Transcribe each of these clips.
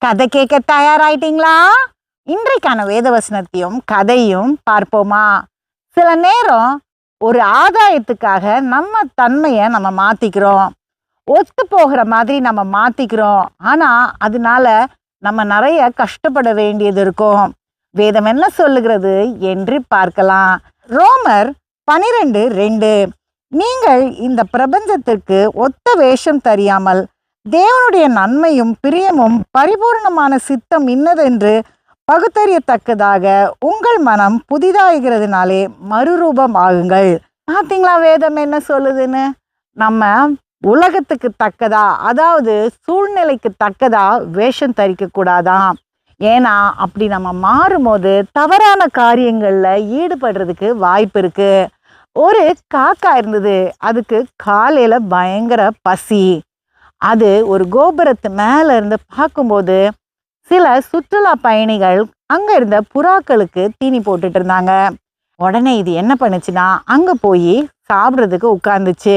கதை கேட்க தயாராயிட்டீங்களா? இன்றைக்கான வேதவசனத்தையும் கதையும் பார்ப்போமா? சில நேரம் ஒரு ஆதாயத்துக்காக நம்ம தன்மையை நம்ம மாத்திக்கிறோம், ஒத்து போகிற மாதிரி நம்ம மாத்திக்கிறோம். ஆனா அதனால நம்ம நிறைய கஷ்டப்பட வேண்டியது இருக்கும். வேதம் என்ன சொல்லுகிறது என்று பார்க்கலாம். ரோமர் 12:2, நீங்கள் இந்த பிரபஞ்சத்திற்கு ஒத்த வேஷம் தெரியாமல் தேவனுடைய நன்மையும் பிரியமும் பரிபூர்ணமான சித்தம் இன்னதென்று பகுத்தறியத்தக்கதாக உங்கள் மனம் புதிதாகிறதுனாலே மறுரூபம் ஆகுங்கள். பார்த்தீங்களா வேதம் என்ன சொல்லுதுன்னு? நம்ம உலகத்துக்கு தக்கதா, அதாவது சூழ்நிலைக்கு தக்கதா வேஷம் தரிக்க கூடாதாம். ஏன்னா அப்படி நம்ம மாறும்போது தவறான காரியங்கள்ல ஈடுபடுறதுக்கு வாய்ப்பு இருக்கு. ஒரு காக்கா இருந்தது. அதுக்கு காலையில பயங்கர பசி. அது ஒரு கோபுரத்து மேல இருந்து பார்க்கும்போது சில சுற்றுலா பயணிகள் அங்க இருந்த புறாக்களுக்கு தீனி போட்டுட்டு இருந்தாங்க. உடனே இது என்ன பண்ணுச்சுன்னா அங்க போய் சாப்பிட்றதுக்கு உட்கார்ந்துச்சு.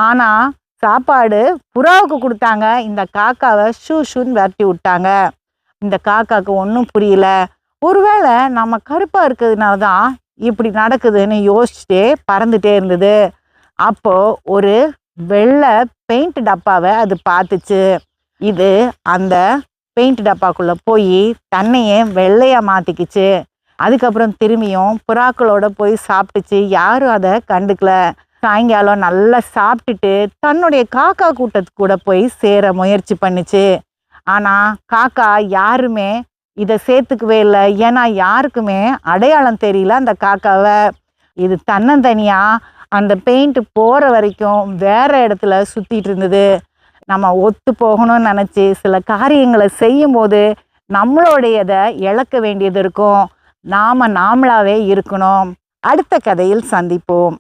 ஆனா சாப்பாடு புறாவுக்கு கொடுத்தாங்க, இந்த காக்காவை ஷூன்னு விரட்டி விட்டாங்க. இந்த காக்காவுக்கு ஒன்றும் புரியல. ஒருவேளை நம்ம கருப்பா இருக்கிறதுனால தான் இப்படி நடக்குதுன்னு யோசிச்சுட்டே பறந்துட்டே இருந்தது. அப்போ ஒரு வெள்ளை பெயிண்ட் டப்பாவை அது பார்த்துச்சு. இது அந்த பெயிண்ட் டப்பாக்குள்ள போய் தன்னையே வெள்ளையா மாத்திக்கிச்சு. அதுக்கப்புறம் திரும்பியும் புறாக்களோட போய் சாப்பிட்டுச்சு. யாரும் அதை கண்டுக்கல. சாயங்காலம் நல்லா சாப்பிட்டுட்டு தன்னுடைய காக்கா கூட்டத்துக்கு கூட போய் சேர முயற்சி பண்ணுச்சு. ஆனா காக்கா யாருமே இதை சேர்த்துக்கவே இல்லை. ஏன்னா யாருக்குமே அடையாளம் தெரியல அந்த காக்காவை. இது தன்னந்தனியா அந்த பெயிண்ட் போற வரைக்கும் வேற இடத்துல சுத்திட்டு இருந்தது. நம்ம ஒத்து போகணும்னு நினைச்சு சில காரியங்களை செய்யும் போது நம்மளுடையதை இழக்க வேண்டியது இருக்கும். நாமளாவே இருக்கணும். அடுத்த கதையில் சந்திப்போம்.